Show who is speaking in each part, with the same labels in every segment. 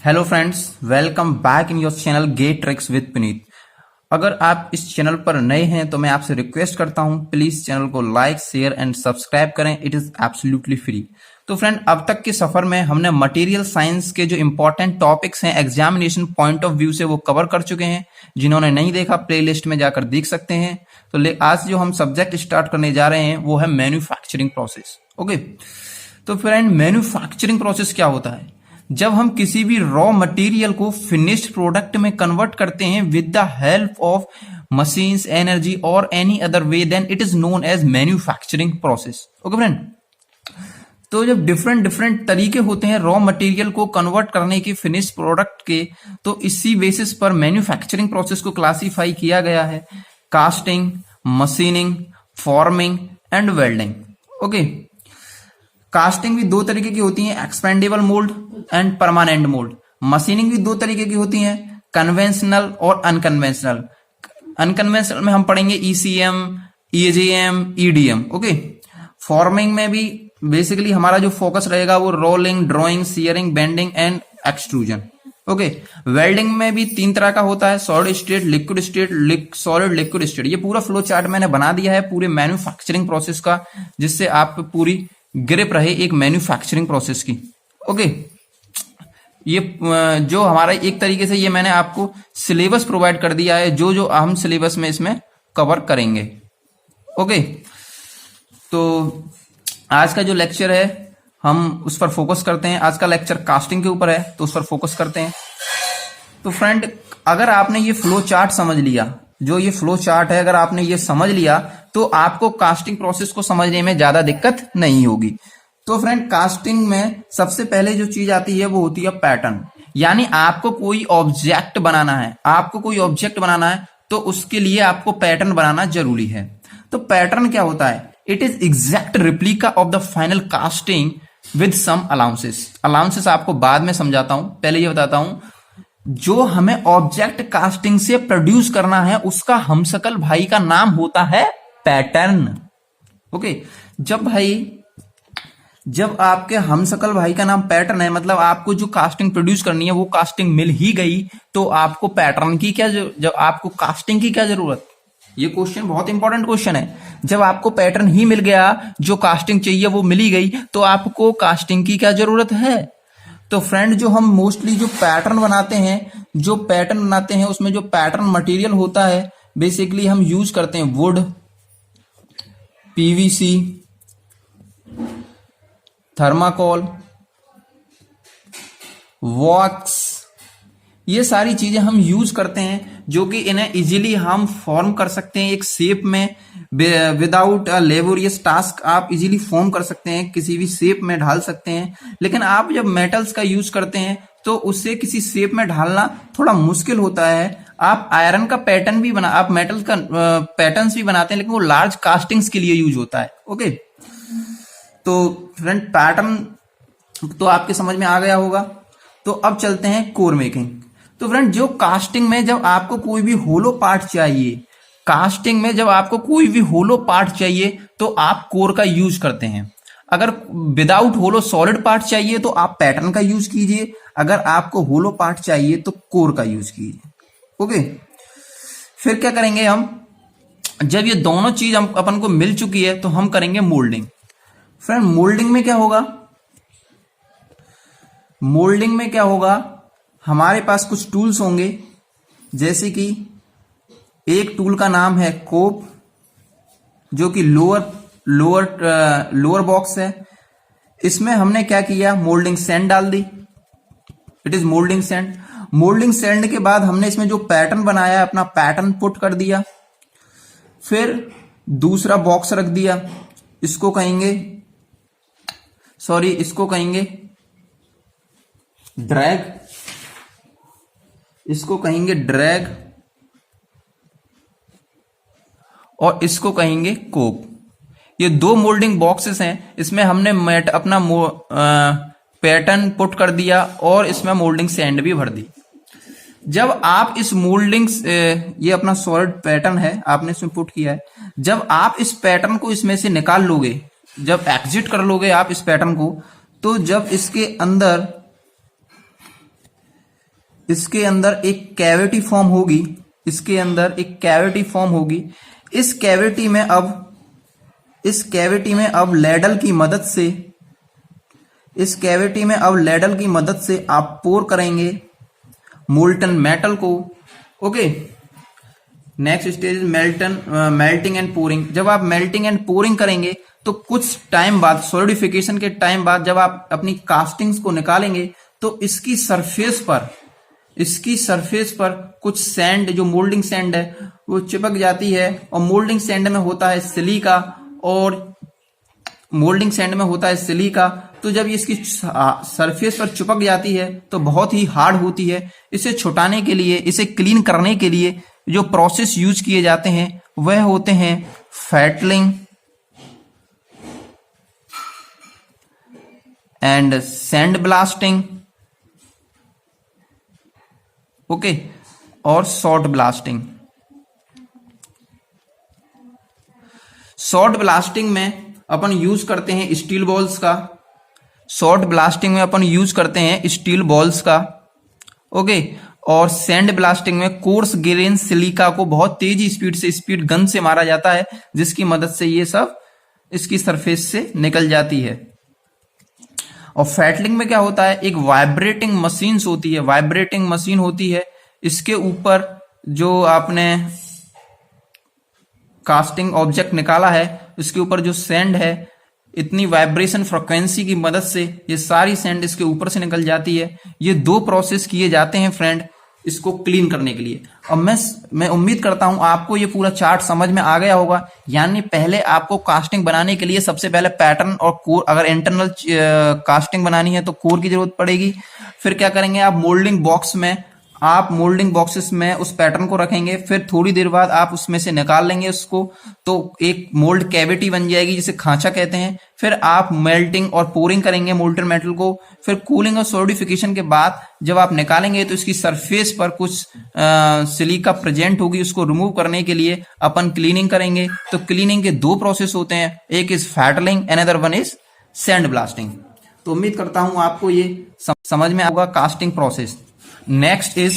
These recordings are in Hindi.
Speaker 1: Hello friends, welcome back in your channel get tricks with Puneet. अगर आप इस चैनल पर नए हैं तो मैं आपसे रिक्वेस्ट करता हूं, प्लीज चैनल को लाइक शेयर एंड सब्सक्राइब करें। It is absolutely free. तो फ्रेंड, अब तक के सफर में हमने मटेरियल साइंस के जो इंपॉर्टेंट टॉपिक्स हैं एग्जामिनेशन पॉइंट ऑफ व्यू से वो कवर कर चुके हैं। जिन्होंने नहीं देखा प्लेलिस्ट में जाकर देख सकते हैं। तो आज जो हम सब्जेक्ट स्टार्ट करने जा रहे हैं वो है मैन्युफैक्चरिंग प्रोसेस। ओके, तो फ्रेंड मैन्युफैक्चरिंग प्रोसेस क्या होता है? जब हम किसी भी रॉ मटेरियल को फिनिश्ड प्रोडक्ट में कन्वर्ट करते हैं with the help of machines, energy और any other way, then it is known as manufacturing process. Okay friend, तो जब डिफरेंट तरीके होते हैं रॉ मटेरियल को कन्वर्ट करने के फिनिश्ड प्रोडक्ट के, तो इसी बेसिस पर मैन्युफैक्चरिंग प्रोसेस को क्लासिफाई किया गया है: casting, machining, forming and welding. Okay, casting भी दो तरीके की होती है, expendable mould and permanent mould. Machining भी दो तरीके की होती है, कन्वेंशनल और अनकन्वेंशनल। अनकन्वेंशनल में हम पढ़ेंगे ईसीएम, ईजेएम, ईडीएम। ओके, फॉर्मिंग में भी बेसिकली हमारा जो फोकस रहेगा वो rolling, drawing, shearing, bending and extrusion. Okay, welding में भी तीन तरह का होता है: solid state, liquid state, solid liquid state. ये पूरा फ्लो चार्ट मैंने बना दिया है पूरे मैन्युफैक्चरिंग प्रोसेस का, जिससे आप पूरी ग्रिप रहे एक मैन्युफैक्चरिंग प्रोसेस की। ओके, ये जो हमारा एक तरीके से ये मैंने आपको सिलेबस प्रोवाइड कर दिया है, जो हम सिलेबस में इसमें कवर करेंगे। ओके, तो आज का जो लेक्चर है हम उस पर फोकस करते हैं। आज का लेक्चर कास्टिंग के ऊपर है, तो उस पर फोकस करते हैं। तो फ्रेंड, अगर आपने ये फ्लो चार्ट समझ लिया, जो ये फ्लो चार्ट है अगर आपने ये समझ लिया, तो आपको कास्टिंग प्रोसेस को समझने में ज्यादा दिक्कत नहीं होगी। तो फ्रेंड, कास्टिंग में सबसे पहले जो चीज आती है वो होती है पैटर्न। यानी आपको कोई ऑब्जेक्ट बनाना है, तो उसके लिए आपको पैटर्न बनाना जरूरी है। तो पैटर्न क्या होता है? It is exact replica of the final casting with some allowances. Allowances आपको बाद में समझाता हूं, पहले ये बताता हूं, जो हमें ऑब्जेक्ट कास्टिंग से प्रोड्यूस करना है उसका हमशक्ल भाई का नाम होता है पैटर्न। ओके, जब आपके हमशक्ल भाई का नाम पैटर्न है, मतलब आपको जो कास्टिंग प्रोड्यूस करनी है वो कास्टिंग मिल ही गई, तो आपको पैटर्न की क्या, जब आपको कास्टिंग की क्या जरूरत? ये क्वेश्चन बहुत इंपॉर्टेंट क्वेश्चन है। जब आपको पैटर्न ही मिल गया, जो कास्टिंग चाहिए वो मिली गई, तो आपको कास्टिंग की क्या जरूरत है? तो फ्रेंड, जो हम मोस्टली जो पैटर्न बनाते हैं उसमें जो पैटर्न मटेरियल होता है बेसिकली हम यूज करते हैं वुड, पीवीसी, थर्माकोल, वॉक्स। ये सारी चीजें हम यूज करते हैं, जो कि इन्हें इजीली हम फॉर्म कर सकते हैं एक शेप में विदाउट अ लेबोरियस टास्क। आप इजीली फॉर्म कर सकते हैं, किसी भी शेप में ढाल सकते हैं। लेकिन आप जब मेटल्स का यूज करते हैं तो उससे किसी शेप में ढालना थोड़ा मुश्किल होता है। आप आयरन का पैटर्न भी आप मेटल का पैटर्न्स भी बनाते हैं, लेकिन वो लार्ज कास्टिंग्स के लिए यूज होता है। ओके, तो फ्रेंड, पैटर्न तो आपके समझ में आ गया होगा। तो अब चलते हैं कोर मेकिंग। तो फ्रेंड, जो कास्टिंग में जब आपको कोई भी होलो पार्ट चाहिए, तो आप कोर का यूज करते हैं। अगर विदाउट होलो सॉलिड पार्ट चाहिए तो आप पैटर्न का यूज कीजिए, अगर आपको होलो पार्ट चाहिए तो कोर का यूज कीजिए। ओके, फिर क्या करेंगे हम? जब ये दोनों चीज अपन को मिल चुकी है तो हम करेंगे मोल्डिंग। फ्रेंड, मोल्डिंग में क्या होगा? हमारे पास कुछ टूल्स होंगे, जैसे कि एक टूल का नाम है कोप, जो कि लोअर बॉक्स है। इसमें हमने क्या किया? मोल्डिंग सैंड डाल दी। इट इज मोल्डिंग सैंड के बाद हमने इसमें जो पैटर्न बनाया अपना पैटर्न पुट कर दिया। फिर दूसरा बॉक्स रख दिया, इसको कहेंगे ड्रैग, और इसको कहेंगे कोप। ये दो मोल्डिंग बॉक्सेस हैं। इसमें हमने अपना पैटर्न पुट कर दिया और इसमें मोल्डिंग सैंड भी भर दी। जब आप इस ये अपना सॉलिड पैटर्न है, आपने इसमें पुट किया है। जब आप इस पैटर्न को इसमें से निकाल लोगे, जब एग्जिट कर लोगे आप इस पैटर्न को, तो जब इसके अंदर इसके अंदर एक कैविटी फॉर्म होगी, इसके अंदर एक कैविटी फॉर्म होगी। इस कैविटी में अब लैडल की मदद से, इस कैविटी में अब लैडल की मदद से आप पोर करेंगे मोल्टन मेटल को। Okay, next stage is melting and pouring. जब आप मेल्टिंग एंड पोरिंग करेंगे तो कुछ टाइम बाद, सॉलिडिफिकेशन के टाइम बाद, जब आप अपनी कास्टिंग्स को निकालेंगे तो इसकी सरफेस पर कुछ सैंड, जो मोल्डिंग सैंड है, वो चिपक जाती है। और मोल्डिंग सैंड में होता है सिलिका, तो जब ये इसकी सरफेस पर चिपक जाती है तो बहुत ही हार्ड होती है। इसे छुटाने के लिए, इसे क्लीन करने के लिए जो प्रोसेस यूज किए जाते हैं वह होते हैं fettling and sand blasting, okay, और सॉल्ट ब्लास्टिंग। सॉल्ट ब्लास्टिंग में अपन यूज करते हैं स्टील बॉल्स का, ओके। और सैंड ब्लास्टिंग में कोर्स ग्रेन सिलिका को बहुत तेजी स्पीड गन से मारा जाता है, जिसकी मदद से ये सब इसकी सरफेस से निकल जाती है। और फैटलिंग में क्या होता है, एक वाइब्रेटिंग मशीन होती है। इसके ऊपर जो आपने कास्टिंग ऑब्जेक्ट निकाला है, इसके ऊपर जो सैंड है, इतनी वाइब्रेशन फ्रीक्वेंसी की मदद से ये सारी सैंड इसके ऊपर से निकल जाती है। ये दो प्रोसेस किए जाते हैं फ्रेंड, इसको क्लीन करने के लिए। अब मैं उम्मीद करता हूं आपको ये पूरा चार्ट समझ में आ गया होगा। यानी पहले आपको कास्टिंग बनाने के लिए सबसे पहले पैटर्न और कोर, अगर इंटरनल कास्टिंग बनानी है तो कोर की जरूरत पड़ेगी। फिर क्या करेंगे, आप मोल्डिंग बॉक्सेस में उस पैटर्न को रखेंगे। फिर थोड़ी देर बाद आप उसमें से निकाल लेंगे उसको, तो एक मोल्ड कैविटी बन जाएगी जिसे खांचा कहते हैं। फिर आप मेल्टिंग और पोरिंग करेंगे मोल्टन मेटल को। फिर कूलिंग और सॉलिडिफिकेशन के बाद जब आप निकालेंगे तो इसकी सरफेस पर कुछ सिलिका प्रेजेंट होगी, उसको रिमूव करने के लिए अपन क्लीनिंग करेंगे। तो क्लीनिंग के दो प्रोसेस होते हैं, एक is fettling, another one is sand blasting. तो उम्मीद करता हूं आपको ये समझ में आएगा casting process. Next is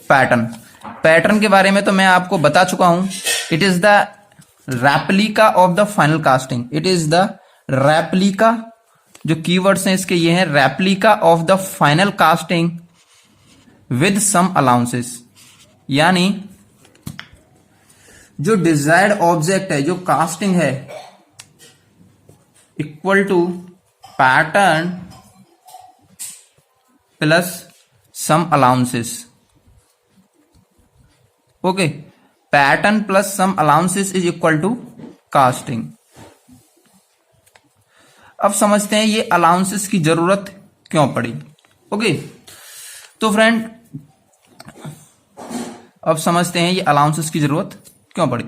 Speaker 1: pattern के बारे में तो मैं आपको बता चुका हूं। It is the replica of the final casting. It is the replica, जो कीवर्ड्स हैं इसके ये हैं, replica of the final casting with some allowances. यानी जो डिजायर्ड ऑब्जेक्ट है, जो कास्टिंग है, equal to pattern plus some allowances, okay. Pattern plus some allowances is equal to casting. अब समझते हैं ये अलाउंसेस की जरूरत क्यों पड़ी, ओके। तो फ्रेंड अब समझते हैं ये अलाउंसेस की जरूरत क्यों पड़ी।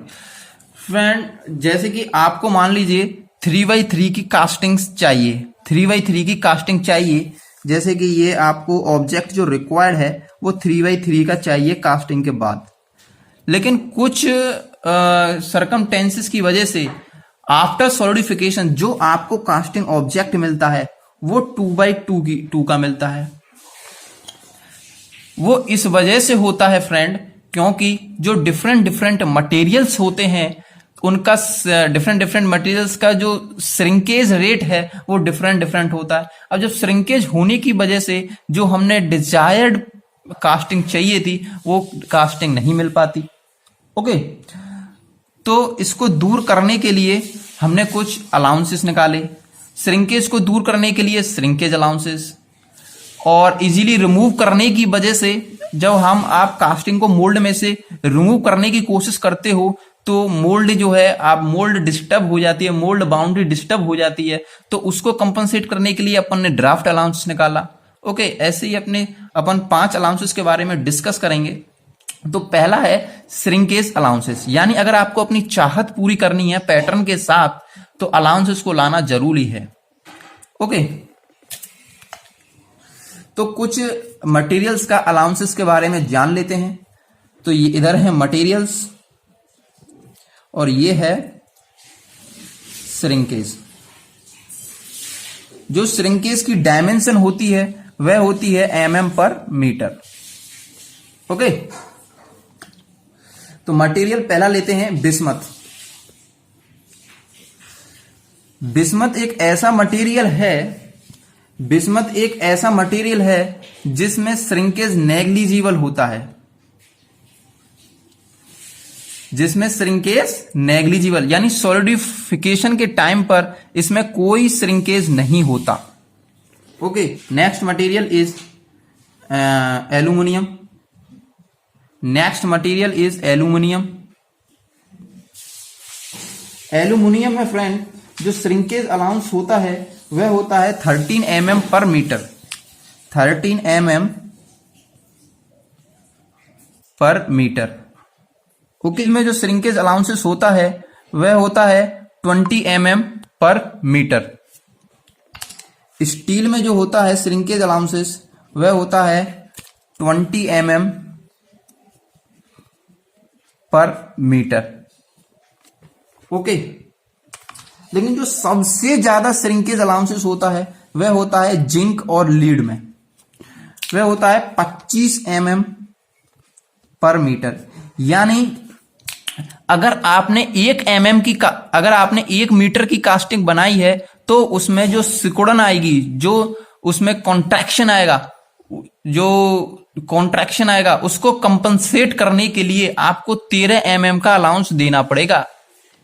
Speaker 1: फ्रेंड जैसे कि आपको मान लीजिए 3x3 की कास्टिंग चाहिए, 3x3 की कास्टिंग चाहिए। जैसे कि ये आपको ऑब्जेक्ट जो रिक्वायर्ड है वो 3x3 का चाहिए कास्टिंग के बाद। लेकिन कुछ सरकमटेंसेस की वजह से आफ्टर सॉलिडिफिकेशन जो आपको कास्टिंग ऑब्जेक्ट मिलता है वो 2x2 का मिलता है। वो इस वजह से होता है फ्रेंड, क्योंकि जो डिफरेंट मटेरियल्स होते हैं उनका डिफरेंट मटेरियल्स का जो श्रिंकेज रेट है वो डिफरेंट होता है। अब जब श्रिंकेज होने की वजह से जो हमने डिजायर्ड कास्टिंग चाहिए थी वो कास्टिंग नहीं मिल पाती, ओके। तो इसको दूर करने के लिए हमने कुछ अलाउंसेस निकाले। श्रिंकेज को दूर करने के लिए श्रिंकेज अलाउंसेस, और इजीली रिमूव करने की वजह से जब आप कास्टिंग को मोल्ड में से रिमूव करने की कोशिश करते हो तो मोल्ड जो है, आप मोल्ड डिस्टर्ब हो जाती है, मोल्ड बाउंड्री डिस्टर्ब हो जाती है। तो उसको कंपनसेट करने के लिए अपन ने ड्राफ्ट अलाउंस निकाला, ओके। ऐसे ही अपन 5 अलाउंसेस के बारे में डिस्कस करेंगे। तो पहला है श्रिंकेज अलाउंसेस, यानी अगर आपको अपनी चाहत पूरी करनी है पैटर्न के साथ तो अलाउंसेस को लाना जरूरी है, ओके। तो कुछ मटेरियल्स का अलाउंसेस के बारे में जान लेते हैं। तो ये इधर है मटेरियल्स और ये है श्रिंकेज। जो श्रिंकेज की डायमेंशन होती है वह होती है mm पर मीटर, ओके, तो मटेरियल पहला लेते हैं बिस्मथ। बिस्मथ एक ऐसा मटेरियल है, बिस्मथ एक ऐसा मटेरियल है जिसमें श्रिंकेज नेग्लिजिबल होता है, जिसमें श्रिंकेज नेग्लिजिबल यानी सॉलिडिफिकेशन के टाइम पर इसमें कोई श्रिंकेज नहीं होता। Okay, next material is aluminium. Next material is aluminium. Aluminium में फ्रेंड जो श्रिंकेज अलाउंस होता है वह होता है 13 mm पर मीटर। 13 mm पर मीटर। ओके, में जो श्रिंकेज अलाउंसेस होता है वह होता है 20 mm पर मीटर। स्टील में जो होता है श्रिंकेज अलाउंसेस वह होता है 20 mm पर मीटर। ओके, लेकिन जो सबसे ज्यादा श्रिंकेज अलाउंसेस होता है वह होता है जिंक और लीड में, वह होता है 25 mm पर मीटर। यानी अगर आपने 1 mm की अगर आपने 1 मीटर की कास्टिंग बनाई है तो उसमें जो सिकुड़न आएगी, जो उसमें कॉन्ट्रैक्शन आएगा, उसको कंपनसेट करने के लिए आपको 13 mm का अलाउंस देना पड़ेगा।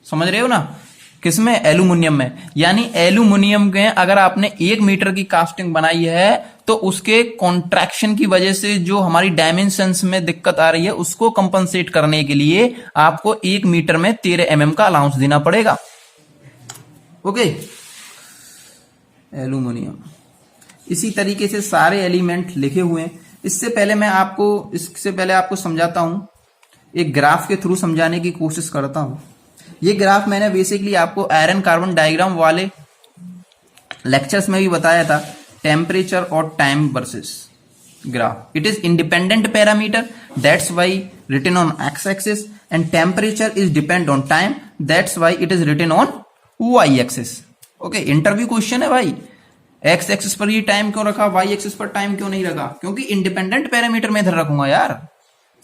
Speaker 1: समझ रहे हो ना? किसमें? एल्यूमिनियम में। यानी एल्यूमिनियम में अगर आपने 1 मीटर की कास्टिंग बनाई है तो उसके कॉन्ट्रैक्शन की वजह से जो हमारी डायमेंशंस में दिक्कत आ रही है उसको कंपनसेट करने के लिए आपको 1 मीटर में 13 mm का अलाउंस देना पड़ेगा। Okay, aluminium. इसी तरीके से सारे एलिमेंट लिखे हुए हैं। इससे पहले आपको समझाता हूं, एक ग्राफ के थ्रू समझाने की कोशिश करता हूं। ये ग्राफ मैंने बेसिकली आपको आयरन कार्बन डायग्राम वाले लेक्चर्स में भी बताया था, टेम्परेचर और time versus graph. It is independent parameter, that's why written on X axis, and temperature is depend on time, that's why it is written on Y axis. Okay, interview question है भाई, एक्स एक्सिस पर ये टाइम क्यों रखा, वाई एक्सिस पर टाइम क्यों नहीं रखा? क्योंकि इंडिपेंडेंट पैरामीटर में इधर रखूंगा यार।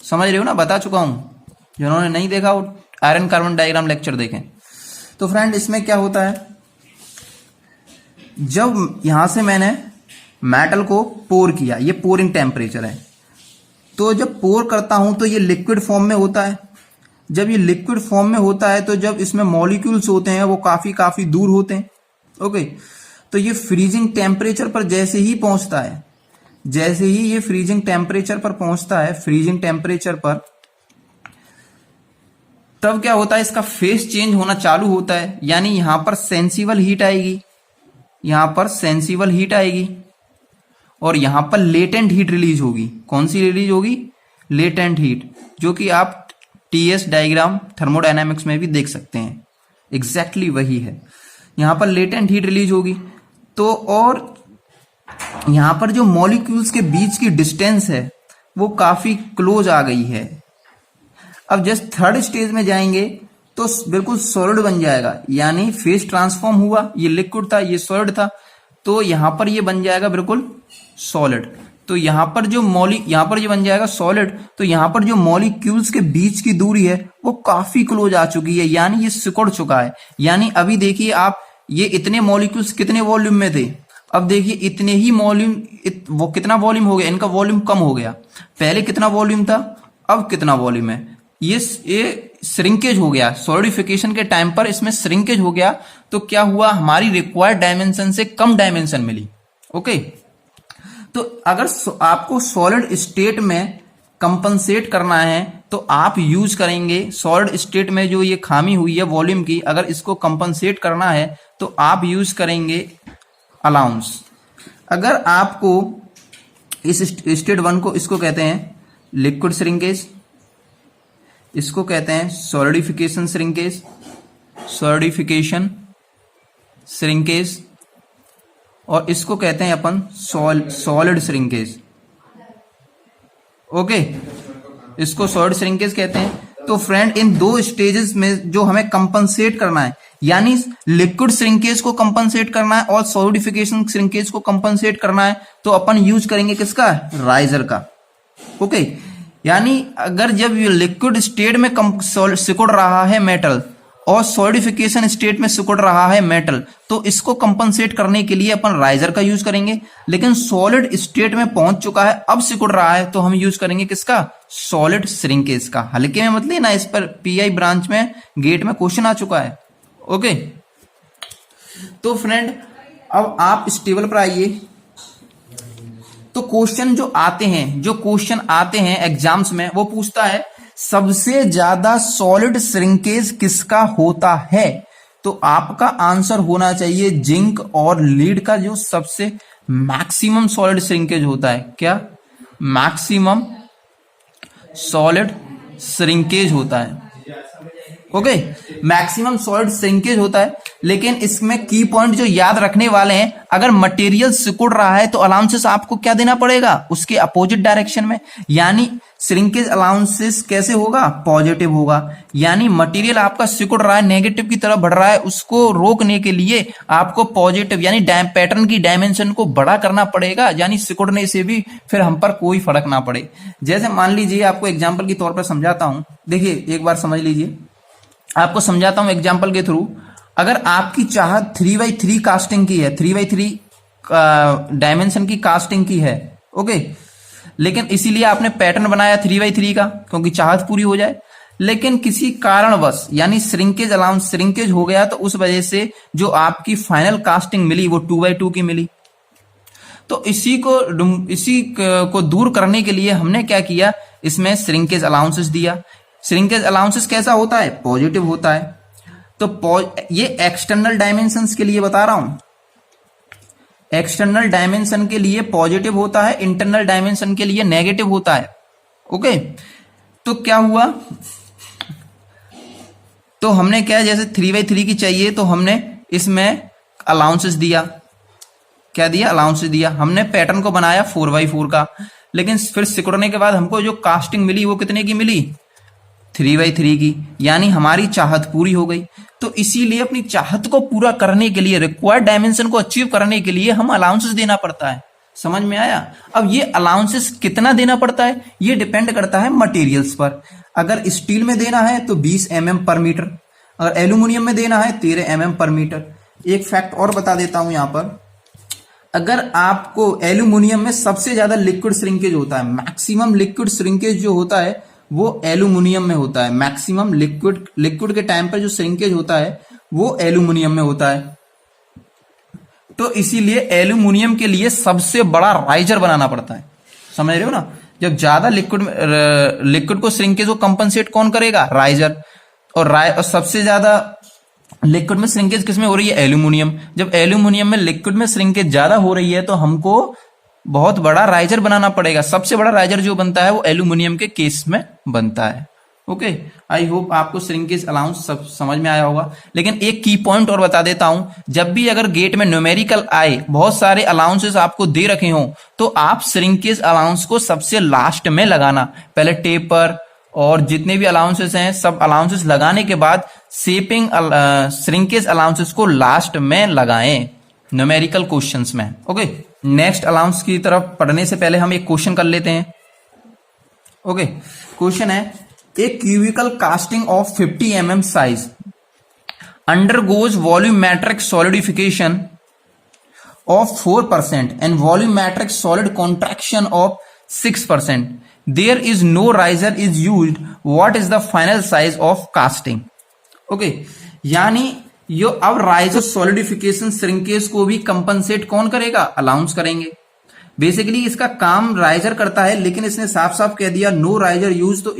Speaker 1: समझ रहे हो ना? बता चुका हूं, जिन्होंने नहीं देखा वो आयरन कार्बन डायग्राम लेक्चर देखें। तो फ्रेंड इसमें क्या होता है, जब यहां से मैंने मेटल को पोर किया, ये पोरिंग टेम्परेचर है, तो जब पोर करता हूं तो ये लिक्विड फॉर्म में होता है। जब ये लिक्विड फॉर्म में होता है तो जब इसमें मॉलिक्यूल्स होते हैं वो काफी दूर होते हैं। ओके, तो ये फ्रीजिंग टेम्परेचर पर जैसे ही पहुंचता है, जैसे ही ये फ्रीजिंग टेम्परेचर पर पहुंचता है, फ्रीजिंग टेम्परेचर पर, तब क्या होता है, इसका फेस चेंज होना चालू होता है। यानी यहां पर सेंसिबल हीट आएगी, यहां पर सेंसिबल हीट आएगी और यहां पर लेटेंट हीट रिलीज होगी। कौन सी रिलीज होगी? लेटेंट हीट, जो कि आप टीएस डायग्राम थर्मोडायनामिक्स में भी देख सकते हैं। एग्जैक्टली वही है, यहां पर लेटेंट हीट रिलीज होगी। तो और यहां पर जो मॉलिक्यूल्स के बीच की डिस्टेंस है वो काफी क्लोज आ गई है। अब जस्ट थर्ड स्टेज में जाएंगे तो बिल्कुल सॉलिड बन जाएगा, यानी फेस ट्रांसफॉर्म हुआ, ये लिक्विड था, ये सॉलिड था, तो यहां पर ये बन जाएगा बिल्कुल सॉलिड। तो यहां पर ये बन जाएगा सॉलिड। तो यहां पर जो मॉलिक्यूल्स के बीच की दूरी है वो काफी क्लोज आ चुकी है, यानी ये सिकुड़ चुका है। यानी अभी देखिए आप, ये इतने मॉलिक्यूल्स कितने वॉल्यूम में थे, अब देखिए इतने ही वॉल्यूम, वो कितना वॉल्यूम हो गया, इनका वॉल्यूम कम हो गया। पहले कितना वॉल्यूम था, अब कितना वॉल्यूम है, ये श्रिंकेज हो गया। सॉलिडिफिकेशन के टाइम पर इसमें श्रिंकेज हो गया, तो क्या हुआ, हमारी रिक्वायर्ड डायमेंशन से कम डायमेंशन मिली। ओके, तो अगर आपको सॉलिड स्टेट में कंपनसेट करना है तो आप यूज करेंगे, सॉलिड स्टेट में जो ये खामी हुई है वॉल्यूम की, अगर इसको कंपनसेट करना है तो आप यूज करेंगे अलाउंस। अगर आपको इस स्टेट 1 को, इसको कहते हैं लिक्विड श्रिंकेज, इसको कहते हैं सॉलिडिफिकेशन श्रिंकेज, सॉलिडिफिकेशन श्रिंकेज, और इसको कहते हैं अपन सॉलिड श्रिंकेज। ओके, इसको सॉलिड श्रिंकेज कहते हैं। तो फ्रेंड इन दो स्टेजेस में जो हमें कंपनसेट करना है, यानी लिक्विड श्रिंकेज को कंपनसेट करना है और सॉलिडिफिकेशन श्रिंकेज को कंपनसेट करना है, तो अपन यूज करेंगे किसका, राइजर का। ओके, यानी अगर जब ये लिक्विड स्टेट में सिकुड़ रहा है मेटल और सॉलिडिफिकेशन स्टेट में सिकुड़ रहा है मेटल, तो इसको कंपनसेट करने के लिए अपन राइजर का यूज करेंगे। लेकिन सॉलिड स्टेट में पहुंच चुका है, अब सिकुड़ रहा है, तो हम यूज करेंगे किसका? सॉलिड श्रिंकेज का। हल्के में मत लेना, इस पर पीआई ब्रांच में गेट में क्वेश्चन आ चुका है। ओके, तो फ्रेंड अब आप इस टेबल पर आइए। तो क्वेश्चन जो क्वेश्चन आते हैं एग्जाम्स में, वो पूछता है सबसे ज्यादा सॉलिड श्रिंकेज किसका होता है? तो आपका आंसर होना चाहिए जिंक और लीड का जो सबसे मैक्सिमम सॉलिड श्रिंकेज होता है। क्या? मैक्सिमम सॉलिड श्रिंकेज होता है। ओके, मैक्सिमम सॉलिड श्रिंकेज होता है। लेकिन इसमें की पॉइंट जो याद रखने वाले हैं, अगर मटेरियल सिकुड़ रहा है तो अलाउंसेस आपको क्या देना पड़ेगा? उसके अपोजिट डायरेक्शन में। यानी श्रिंकेज अलाउंसेस कैसे होगा? पॉजिटिव होगा। यानी मटेरियल आपका सिकुड़ रहा है, नेगेटिव की तरफ बढ़ रहा है, उसको रोकने के लिए आपको पॉजिटिव यानी पैटर्न की डायमेंशन को बड़ा करना पड़ेगा। यानी सिकुड़ने से भी फिर हम पर कोई फर्क ना पड़े। जैसे मान लीजिए, आपको एग्जाम्पल के तौर पर समझाता हूं। देखिए, एक बार समझ लीजिए, आपको समझाता हूं एग्जाम्पल के थ्रू। अगर आपकी चाहत 3x3 कास्टिंग की है, 3x3 डायमेंशन की कास्टिंग की है, ओके, लेकिन इसीलिए आपने पैटर्न बनाया 3x3 का, क्योंकि चाहत पूरी हो जाए। लेकिन किसी कारणवश यानी श्रिंकेज हो गया, तो उस वजह से जो आपकी फाइनल कास्टिंग मिली वो 2x2 की मिली। तो इसी को दूर करने के लिए हमने क्या किया? इसमें श्रिंकेज अलाउंसेस दिया। श्रिंकेज अलाउंसेस कैसा होता है? पॉजिटिव होता है। तो ये एक्सटर्नल डायमेंशंस के लिए बता रहा हूं। एक्सटर्नल डायमेंशन के लिए पॉजिटिव होता है, इंटरनल डायमेंशन के लिए नेगेटिव होता है। ओके, तो क्या हुआ? तो हमने क्या, जैसे 3x3 की चाहिए तो हमने इसमें अलाउंसेस दिया। क्या दिया? अलाउंसेस दिया। हमने पैटर्न को बनाया 4x4 का। लेकिन फिर सिकुड़ने के बाद हमको जो कास्टिंग मिली वो कितने की मिली? 3x3 की। यानी हमारी चाहत पूरी हो गई। तो इसीलिए अपनी चाहत को पूरा करने के लिए, रिक्वायर्ड डायमेंशन को अचीव करने के लिए हम अलाउंसेस देना पड़ता है। समझ में आया? अब ये अलाउंसेस कितना देना पड़ता है, ये डिपेंड करता है मटेरियल्स पर। अगर स्टील में देना है तो 20 mm पर मीटर, अगर एल्यूमिनियम में देना है 13 mm पर मीटर। एक फैक्ट और बता देता हूं यहां पर, अगर आपको एल्यूमिनियम में सबसे ज्यादा लिक्विड श्रिंकेज होता है, मैक्सिमम लिक्विड श्रिंकेज जो होता है वो एल्यूमिनियम में होता है। मैक्सिमम लिक्विड के टाइम पर जो श्रिंकेज होता है वो एल्यूमिनियम में होता है। तो इसीलिए एल्यूमिनियम के लिए सबसे बड़ा राइजर बनाना पड़ता है। समझ रहे हो ना? जब ज्यादा लिक्विड को श्रिंकेज को कंपनसेट कौन करेगा? राइजर। और सबसे ज्यादा लिक्विड में श्रिंकेज किसमें हो रही है? एल्यूमिनियम। जब एल्यूमिनियम में लिक्विड में श्रिंकेज ज्यादा हो रही है तो हमको बहुत बड़ा राइजर बनाना पड़ेगा। सबसे बड़ा राइजर जो बनता है वो एल्यूमिनियम के केस में बनता है। ओके, आई होप आपको श्रिंकेज अलाउंस सब समझ में आया होगा। लेकिन एक की पॉइंट और बता देता हूं, जब भी अगर गेट में न्यूमेरिकल आए, बहुत सारे अलाउंसेस आपको दे रखे हों, तो आप श्रिंकेज अलाउंस को सबसे लास्ट में लगाना। पहले टेपर और जितने भी अलाउंसेस हैं, सब अलाउंसेस लगाने के बाद श्रिंकेज अलाउंसेस को लास्ट में लगाएं न्यूमेरिकल क्वेश्चंस में। ओके, नेक्स्ट अलाउंस की तरफ पढ़ने से पहले हम एक क्वेश्चन कर लेते हैं। ओके, क्वेश्चन है, a cubical casting of 50 mm size undergoes volumetric solidification of 4% and volumetric solid contraction of 6%. There is no riser is used. What is the final size of casting? Okay, यानी यो अब राइजर सॉलिडिफिकेशन श्रिंकेज को भी कंपनसेट कौन करेगा? अलाउंस करेंगे। बेसिकली इसका काम राइजर करता है, लेकिन इसने साफ साफ कह दिया नो राइजर यूज, तो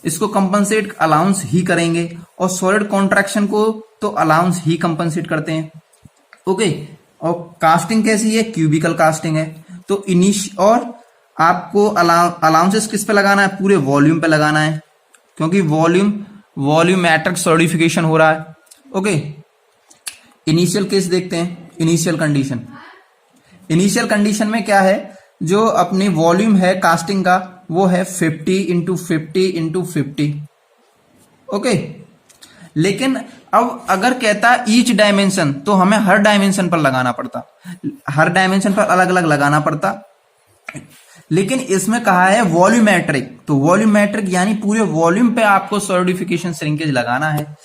Speaker 1: इसको कंपनसेट अलाउंस ही करेंगे। और सॉलिड कॉन्ट्रैक्शन को तो अलाउंस ही कंपनसेट करते हैं। ओके, और कास्टिंग कैसी है? क्यूबिकल कास्टिंग है। तो और आपको अलाउंसेस किस पे लगाना है? पूरे वॉल्यूम पे लगाना है, क्योंकि वॉल्यूमेट्रिक सॉलिडिफिकेशन हो रहा है। ओके, इनिशियल केस देखते हैं। इनिशियल कंडीशन में क्या है? जो अपनी वॉल्यूम है कास्टिंग का वो है 50 × 50 × 50। ओके, लेकिन अब अगर कहता ईच डायमेंशन, तो हमें हर डायमेंशन पर लगाना पड़ता, हर डायमेंशन पर अलग अलग लगाना पड़ता। लेकिन इसमें कहा है वॉल्यूमेट्रिक, तो वॉल्यूमेट्रिक यानी पूरे वॉल्यूम पे आपको सॉलिडिफिकेशन श्रिंकेज लगाना है।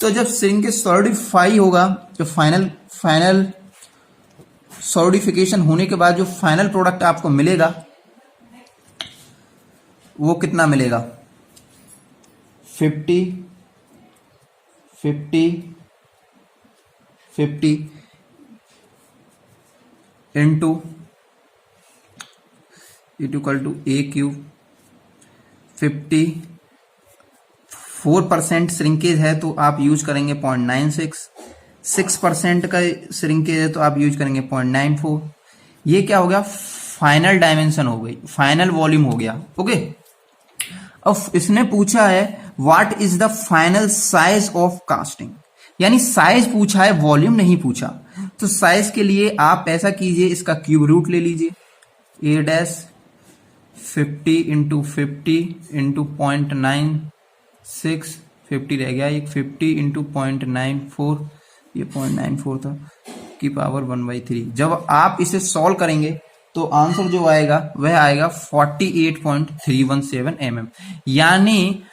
Speaker 1: तो जब श्रिंकेज सॉलिडिफाई होगा, जो फाइनल सॉलिडिफिकेशन होने के बाद जो फाइनल प्रोडक्ट आपको मिलेगा वो कितना मिलेगा, 50 into it equal to A cube. 54% shrinkage है तो आप यूज करेंगे 0.96, 6% का श्रिंकेज है तो आप यूज करेंगे 0.94। ये क्या हो गया, फाइनल डायमेंशन हो गई, फाइनल वॉल्यूम हो गया। ओके, अब इसने पूछा है what is the final size of casting, यानी साइज पूछा है, वॉल्यूम नहीं पूछा। तो साइज के लिए आप ऐसा कीजिए, इसका क्यूब रूट ले लीजिए, ए डैश 50 इंटू 50 इंटू 0.96, 50 रह गया, एक 50 इंटू 0.94, ये 0.94 था, की पावर 1/3। जब आप इसे सॉल्व करेंगे तो आंसर जो आएगा वह आएगा 48.317 mm। यानी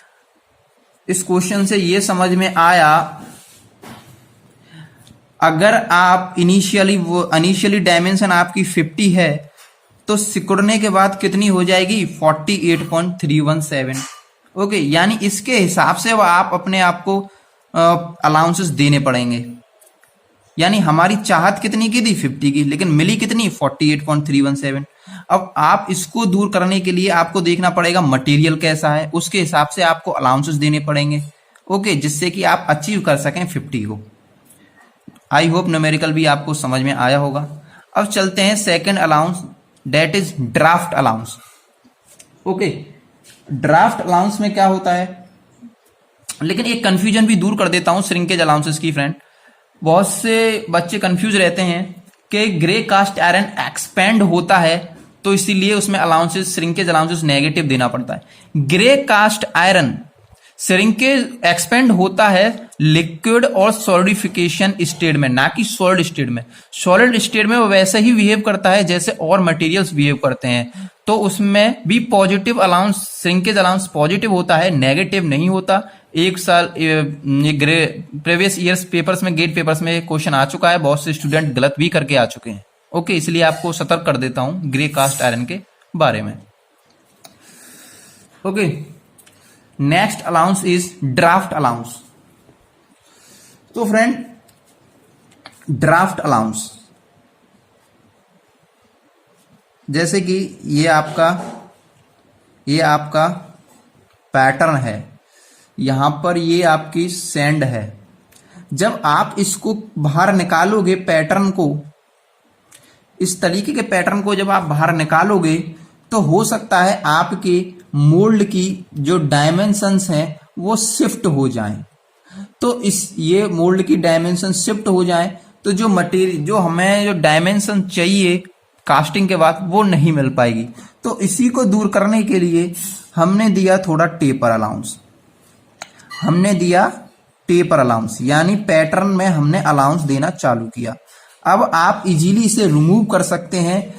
Speaker 1: इस क्वेश्चन से ये समझ में आया, अगर आप इनिशियली डायमेंशन आपकी 50 है तो सिकुड़ने के बाद कितनी हो जाएगी, 48.317। ओके, यानी इसके हिसाब से आप अपने आप को अलाउंसेस देने पड़ेंगे। यानी हमारी चाहत कितनी की थी, 50 की, लेकिन मिली कितनी, 48.317। अब आप इसको दूर करने के लिए आपको देखना पड़ेगा मटेरियल कैसा है, उसके हिसाब से आपको अलाउंसेस देने पड़ेंगे। ओके, जिससे कि आप अचीव कर सकें 50 को। आई होप न्यूमेरिकल भी आपको समझ में आया होगा। अब चलते हैं second allowance, that is draft allowance. Okay, draft allowance में क्या होता है, लेकिन एक कंफ्यूजन भी दूर कर देता हूं श्रिंकेज अलाउंसेस की। फ्रेंड, बहुत से बच्चे कंफ्यूज रहते हैं कि ग्रे कास्ट आयरन एक्सपेंड होता है तो इसीलिए उसमें अलाउंसेस, श्रिंकेज अलाउंसेस नेगेटिव देना पड़ता है। Grey cast iron shrinkage expand होता है लिक्विड और सॉलिडिफिकेशन स्टेट में, ना कि सॉलिड स्टेट में। सॉलिड स्टेट में वो वैसे ही बिहेव करता है जैसे और मटेरियल्स बिहेव करते हैं, तो उसमें भी positive allowance, shrinkage allowance positive होता है, नेगेटिव नहीं होता। एक साल प्रीवियस ईयर्स पेपर्स में, गेट पेपर्स में क्वेश्चन आ चुका है, बहुत से स्टूडेंट गलत भी करके आ चुके हैं। ओके, इसलिए आपको सतर्क कर देता हूं ग्रे कास्ट आयरन के बारे में। Okay, next allowance is draft allowance. तो फ्रेंड, ड्राफ्ट अलाउंस जैसे कि ये आपका पैटर्न है, यहां पर ये आपकी सैंड है। जब आप इसको बाहर निकालोगे, पैटर्न को, इस तरीके के पैटर्न को जब आप बाहर निकालोगे तो हो सकता है आपके मोल्ड की जो डायमेंशंस हैं वो शिफ्ट हो जाएं। तो ये मोल्ड की डायमेंशन शिफ्ट हो जाए तो जो मटेरियल, जो हमें जो डायमेंशन चाहिए कास्टिंग के बाद, वो नहीं मिल पाएगी। तो इसी को दूर करने के लिए हमने दिया थोड़ा टेपर अलाउंस, यानी पैटर्न में हमने अलाउंस देना चालू किया। अब आप इजीली इसे रिमूव कर सकते हैं।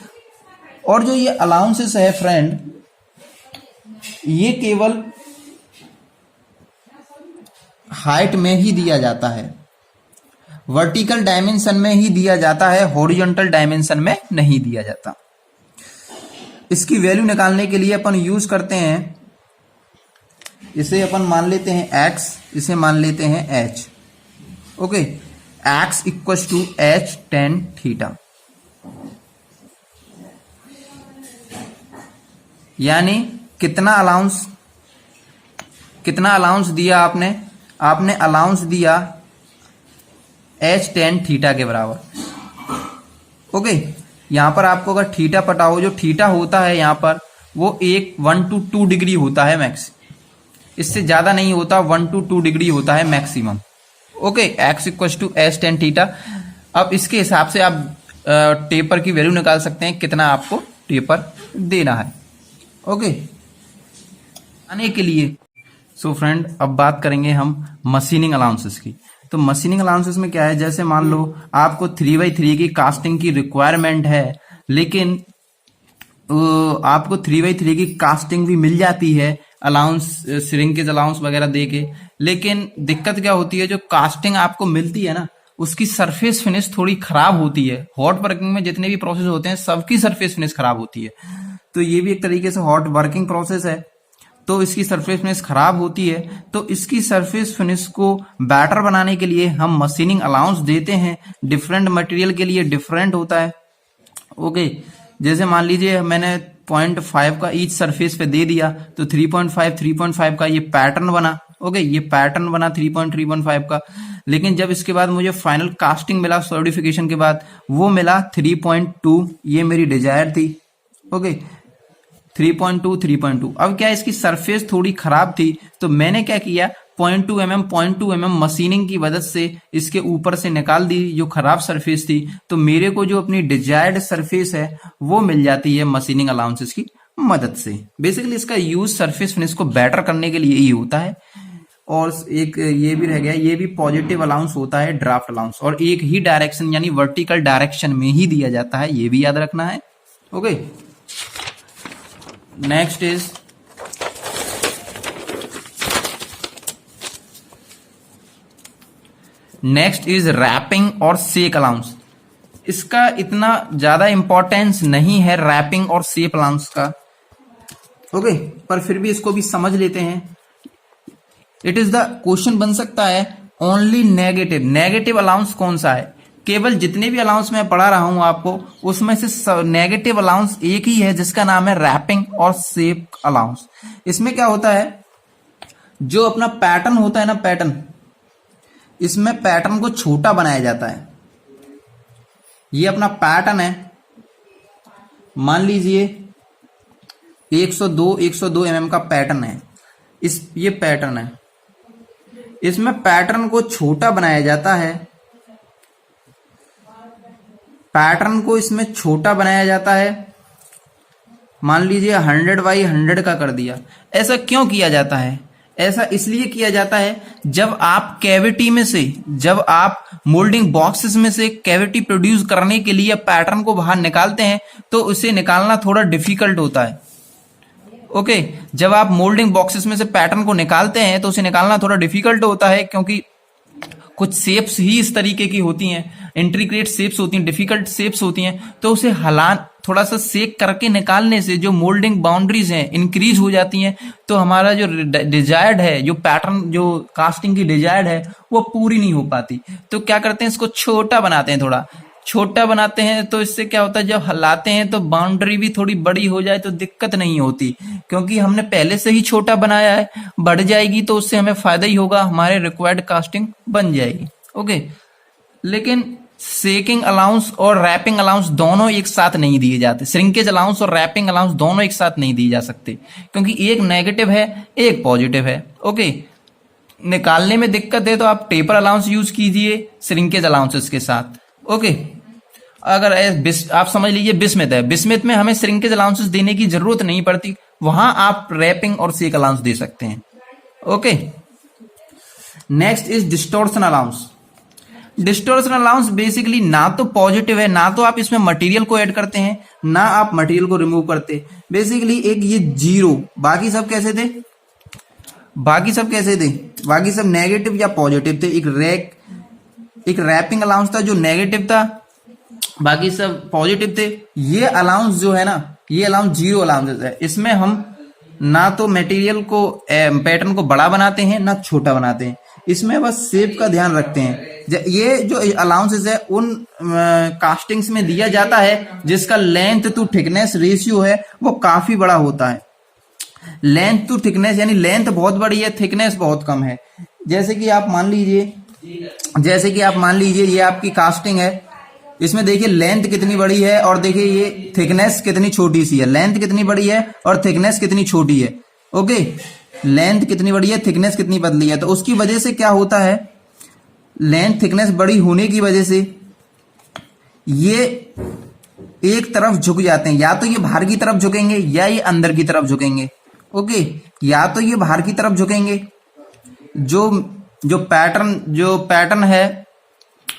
Speaker 1: और जो ये अलाउंसेस है फ्रेंड, ये केवल हाइट में ही दिया जाता है, वर्टिकल डायमेंशन में ही दिया जाता है, हॉरिजॉन्टल डायमेंशन में नहीं दिया जाता। इसकी वैल्यू निकालने के लिए अपन यूज करते हैं, इसे अपन मान लेते हैं x, इसे मान लेते हैं h। Okay, x equals to h tan theta, यानी कितना अलाउंस दिया आपने अलाउंस दिया h tan थीटा के बराबर। ओके, यहां पर आपको अगर थीटा पता हो, जो थीटा होता है यहां पर वो 1 to 2 डिग्री होता है मैक्स, इससे ज्यादा नहीं होता, 1 to 2 डिग्री होता है maximum. Okay, x equals to h tan theta. अब इसके हिसाब से आप टेपर की वैल्यू निकाल सकते हैं, कितना आपको टेपर देना है। ओके, आने के लिए सो फ्रेंड, अब बात करेंगे हम मशीनिंग अलाउंसेस की। तो मशीनिंग अलाउंसेस में क्या है, जैसे मान लो आपको 3/3 की कास्टिंग की रिक्वायरमेंट है, लेकिन आपको 3x3 की कास्टिंग भी मिल जाती है, अलाउंस, श्रिंकेज अलाउंस वगैरह दे के। लेकिन दिक्कत क्या होती है, जो कास्टिंग आपको मिलती है ना, उसकी सरफेस फिनिश थोड़ी खराब होती है। हॉट वर्किंग में जितने भी प्रोसेस होते हैं सबकी सरफेस फिनिश खराब होती है, तो ये भी एक तरीके से हॉट वर्किंग प्रोसेस है, तो इसकी सरफेस फिनिश खराब होती है। तो इसकी सरफेस फिनिश को बेटर बनाने के लिए हम मशीनिंग अलाउंस देते हैं। डिफरेंट मटेरियल के लिए डिफरेंट होता है। ओके, जैसे मान लीजिए मैंने 0.5 का ईच सरफेस पे दे दिया, तो 3.5 का ये पैटर्न बना। ओके, ये पैटर्न बना 3.3.5 का। लेकिन जब इसके बाद मुझे फाइनल कास्टिंग मिला सॉलिडिफिकेशन के बाद, वो मिला 3.2, ये मेरी डिजायर थी। ओके, 3.2। अब क्या इसकी सरफेस थोड़ी खराब थी, तो मैंने क्या किया, 0.2 mm मशीनिंग की मदद से इसके ऊपर से निकाल दी जो खराब सरफेस थी। तो मेरे को जो अपनी डिजायर्ड सरफेस है वो मिल जाती है मशीनिंग अलाउंसेस की मदद से। बेसिकली इसका यूज सरफेस फिनिश को बेटर करने के लिए ही होता है। और एक ये भी रह गया, ये भी पॉजिटिव अलाउंस होता है, ड्राफ्ट अलाउंस, और एक ही डायरेक्शन यानी वर्टिकल डायरेक्शन में ही दिया जाता है, ये भी याद रखना है। ओके, नेक्स्ट इज रैपिंग और शेक अलाउंस। इसका इतना ज्यादा इंपॉर्टेंस नहीं है रैपिंग और शेक अलाउंस का। ओके, पर फिर भी इसको भी समझ लेते हैं। इट इज द क्वेश्चन बन सकता है, ओनली नेगेटिव अलाउंस कौन सा है। केवल जितने भी अलाउंस मैं पढ़ा रहा हूं आपको, उसमें से नेगेटिव अलाउंस एक ही है जिसका नाम है रैपिंग और शेक अलाउंस। इसमें क्या होता है, जो अपना पैटर्न होता है ना, पैटर्न, इसमें पैटर्न को छोटा बनाया जाता है। ये अपना पैटर्न है, मान लीजिए 102 mm का पैटर्न है। ये पैटर्न है, इसमें पैटर्न को छोटा बनाया जाता है। पैटर्न को इसमें छोटा बनाया जाता है, मान लीजिए 100x100 का कर दिया। ऐसा क्यों किया जाता है? ऐसा इसलिए किया जाता है, जब आप कैविटी में से, जब आप मोल्डिंग बॉक्सेस में से कैविटी प्रोड्यूस करने के लिए पैटर्न को बाहर निकालते हैं, तो उसे निकालना थोड़ा डिफिकल्ट होता है। ओके, जब आप मोल्डिंग बॉक्सेस में से पैटर्न को निकालते हैं तो उसे निकालना थोड़ा डिफिकल्ट होता है, क्योंकि कुछ शेप्स ही इस तरीके की होती हैं, इंट्रिकेट शेप्स होती हैं, डिफिकल्ट शेप्स होती हैं। तो उसे थोड़ा सा सेक करके निकालने से जो मोल्डिंग बाउंड्रीज हैं इंक्रीज हो जाती हैं, तो हमारा जो डिजायर्ड है, जो पैटर्न, जो कास्टिंग की डिजायर्ड है, वो पूरी नहीं हो पाती। तो क्या करते हैं, इसको छोटा बनाते हैं, थोड़ा छोटा बनाते हैं। तो इससे क्या होता है, जब हलाते हैं तो बाउंड्री भी थोड़ी बड़ी हो जाए तो दिक्कत नहीं होती, क्योंकि हमने पहले से ही छोटा बनाया है। बढ़ जाएगी तो उससे हमें फायदा ही होगा, हमारे रिक्वायर्ड कास्टिंग बन जाएगी। ओके, लेकिन शेकिंग अलाउंस और रैपिंग अलाउंस दोनों एक साथ नहीं दिए जाते। श्रिंकेज अलाउंस और रैपिंग अलाउंस दोनों एक साथ नहीं दिए जा सकते, क्योंकि एक नेगेटिव है, एक पॉजिटिव है। ओके, निकालने में दिक्कत है तो आप टेपर अलाउंस यूज कीजिए श्रिंकेज अलाउंसेस के साथ। ओके, अगर आप समझ लीजिए बिस्मिथ है, बिस्मिथ में हमें श्रिंकेज अलाउंसेस देने की जरूरत नहीं पड़ती, वहां आप रैपिंग और शेक अलाउंस दे सकते हैं। Okay, next is distortion allowance. Distortion allowance basically ना तो पॉजिटिव है, ना तो आप इसमें मटेरियल को ऐड करते हैं, ना आप मटेरियल को रिमूव करते। बेसिकली एक ये जीरो, बाकी सब कैसे थे, बाकी सब नेगेटिव या पॉजिटिव थे। एक रैपिंग अलाउंस था जो नेगेटिव था, बाकी सब पॉजिटिव थे। ये अलाउंस जो है ना, ये अलाउंस जीरो अलाउंस है। इसमें हम ना तो मटेरियल को, पैटर्न को बड़ा बनाते हैं, ना छोटा बनाते हैं। इसमें बस शेप का ध्यान रखते हैं। ये जो अलाउंसेस है उन कास्टिंग्स में दिया जाता है जिसका लेंथ टू थिकनेस रेशियो है वो काफी बड़ा होता है। लेंथ टू थिकनेस यानी लेंथ बहुत बड़ी है, थिकनेस बहुत कम है। जैसे कि आप मान लीजिए ये आपकी कास्टिंग है, इसमें देखिए लेंथ कितनी बड़ी है और देखिए ये थिकनेस कितनी छोटी सी है। लेंथ कितनी बड़ी है और थिकनेस कितनी छोटी है। ओके, लेंथ कितनी बड़ी है, थिकनेस कितनी पतली है। तो उसकी वजह से क्या होता है, लेंथ थिकनेस बड़ी होने की वजह से ये एक तरफ झुक जाते हैं, या तो ये बाहर की तरफ झुकेंगे या ये अंदर की तरफ झुकेंगे। ओके, या तो ये बाहर की तरफ झुकेंगे, जो पैटर्न है,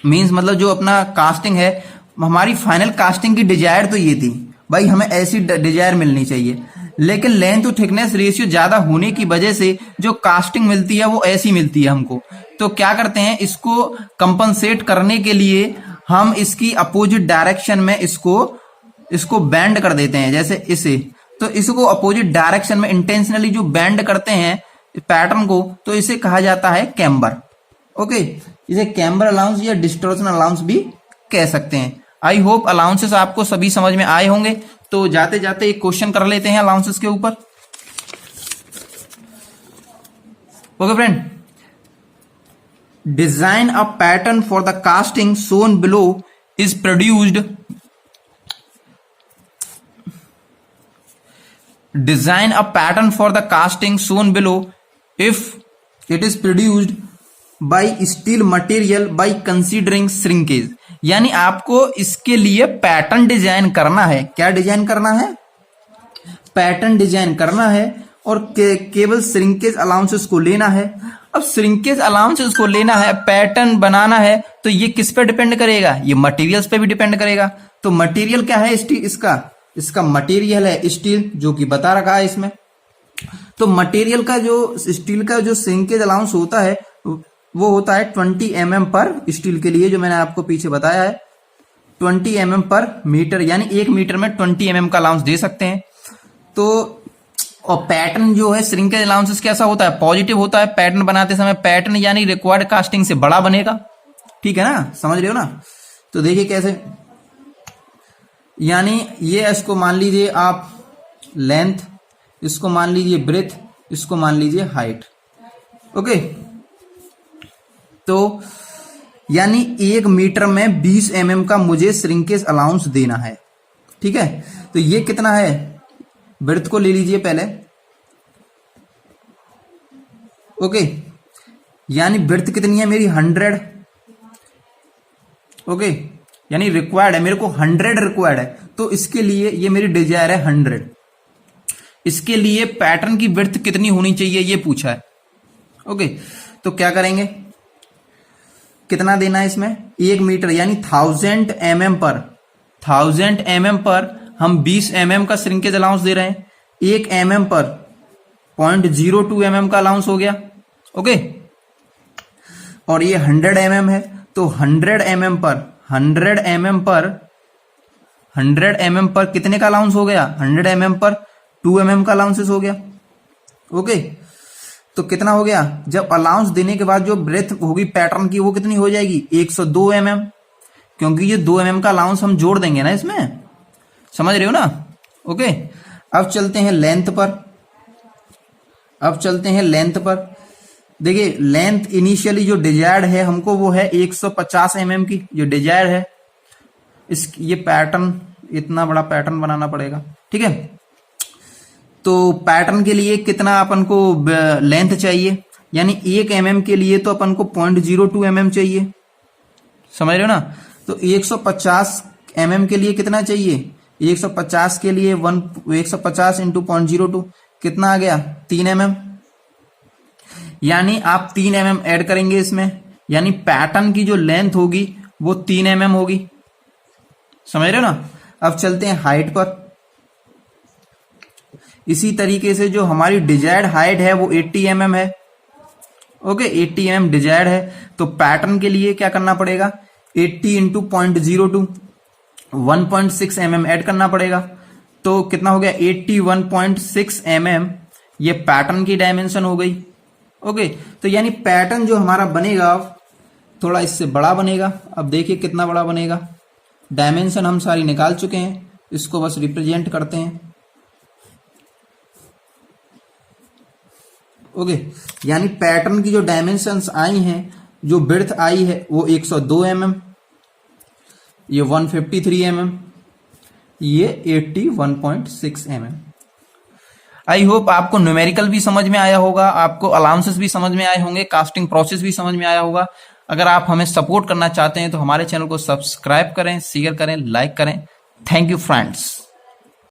Speaker 1: मींस मतलब जो अपना कास्टिंग है, हमारी फाइनल कास्टिंग की डिजायर तो ये थी, भाई हमें ऐसी डिजायर मिलनी चाहिए, लेकिन लेंथ टू थिकनेस रेशियो ज्यादा होने की वजह से जो कास्टिंग मिलती है वो ऐसी मिलती है हमको। तो क्या करते हैं, इसको कंपनसेट करने के लिए हम इसकी अपोजिट डायरेक्शन में इसको बेंड कर देते हैं, जैसे इसे। तो इसको अपोजिट डायरेक्शन में इंटेंशनली जो बेंड करते हैं पैटर्न को, तो इसे कहा जाता है कैम्बर। ओके, इसे कैम्बर अलाउंस या डिस्टॉर्शन अलाउंस भी कह सकते हैं। आई होप अलाउंसेस आपको सभी समझ में आए होंगे। तो जाते जाते एक क्वेश्चन कर लेते हैं अलाउंसेस के ऊपर। Okay friend, design a pattern for the casting shown below is produced. Design a pattern for the casting shown below if it is produced by steel material by considering shrinkage. यानी आपको इसके लिए पैटर्न डिजाइन करना है। क्या डिजाइन करना है? पैटर्न डिजाइन करना है और केवल श्रिंकेज अलाउंसेस को लेना है। अब श्रिंकेज अलाउंसेस को लेना है, पैटर्न बनाना है, तो ये किस पे डिपेंड करेगा? ये मटेरियल्स पे भी डिपेंड करेगा। तो मटेरियल क्या है? स्टील। इसका मटेरियल है स्टील, जो कि बता रखा है इसमें। तो मटेरियल का जो स्टील का जो श्रिंकेज अलाउंस होता है वो होता है 20 mm पर स्टील के लिए, जो मैंने आपको पीछे बताया है 20 mm पर मीटर, यानी 1 मीटर में 20 mm का अलाउंस दे सकते हैं। तो और पैटर्न जो है श्रिंकेज अलाउंसेस कैसा होता है? पॉजिटिव होता है। पैटर्न बनाते समय पैटर्न यानी रिक्वायर्ड कास्टिंग से बड़ा बनेगा। ठीक है ना, समझ रहे हो ना? तो देखिए कैसे, यानी ये इसको मान लीजिए आप लेंथ, इसको मान लीजिए ब्रेथ, इसको मान लीजिए हाइट। ओके, तो यानी 1 मीटर में 20 mm का मुझे श्रिंकेज अलाउंस देना है। ठीक है, तो ये कितना है? ब्रेथ को ले लीजिए पहले। ओके, यानी ब्रेथ कितनी है मेरी? 100। ओके, यानी रिक्वायर्ड है, मेरे को 100 रिक्वायर्ड है। तो इसके लिए ये मेरी डिजायर है 100। इसके लिए पैटर्न की ब्रेथ कितनी होनी चाहिए ये पूछा है। ओके, तो क्या करेंगे, कितना देना है इसमें? 1 मीटर यानी 1000 mm पर 1000 mm पर हम 20 mm का श्रिंकेज अलाउंस दे रहे हैं। 1 mm पर 0.02 mm का अलाउंस हो गया। ओके, और ये 100 mm है, तो 100 mm पर 100 mm पर कितने का अलाउंस हो गया? 100 mm पर 2 mm का अलाउंसेस हो गया। ओके, तो कितना हो गया? जब अलाउंस देने के बाद जो ब्रेथ होगी पैटर्न की वो कितनी हो जाएगी? 102 mm, क्योंकि ये 2 mm का अलाउंस हम जोड़ देंगे ना इसमें। समझ रहे हो ना? ओके, अब चलते हैं लेंथ पर। देखिए लेंथ इनिशियली जो डिजायर्ड है हमको वो है 150 mm की, जो डिजायर्ड है। ये पैटर्न, इतना बड़ा पैटर्न बनाना पड़ेगा। ठीक है, तो पैटर्न के लिए कितना अपन को लेंथ चाहिए? यानी 1 mm के लिए तो अपन को 0.02 mm चाहिए। समझ रहे हो ना? तो 150 mm के लिए कितना चाहिए? 150 के लिए 150 इंटू 0.02 कितना आ गया? 3 mm। यानी आप 3 mm ऐड करेंगे इसमें, यानी पैटर्न की जो लेंथ होगी वो 3 mm होगी। समझ रहे हो ना? अब चलते हैं हाइट पर। इसी तरीके से जो हमारी डिजायर्ड हाइट है वो 80 mm है। ओके, 80 mm डिजायर्ड है, तो पैटर्न के लिए क्या करना पड़ेगा? 80 इंटू 0.02 1.6 mm ऐड करना पड़ेगा। तो कितना हो गया? 81.6 mm। ये पैटर्न की डायमेंशन हो गई। ओके, तो यानी पैटर्न जो हमारा बनेगा थोड़ा इससे बड़ा बनेगा। अब देखिए कितना बड़ा बनेगा। डायमेंशन हम सारी निकाल चुके हैं, इसको बस रिप्रेजेंट करते हैं। ओके, यानी पैटर्न की जो डायमेंशंस आई हैं, जो ब्रेथ आई है वो 102 mm, ये 153 mm, ये 81.6 mm। आई होप आपको न्यूमेरिकल भी समझ में आया होगा, आपको अलाउंसेस भी समझ में आए होंगे, कास्टिंग प्रोसेस भी समझ में आया होगा। अगर आप हमें सपोर्ट करना चाहते हैं तो हमारे चैनल को सब्सक्राइब करें, शेयर करें, लाइक करें। Thank you friends.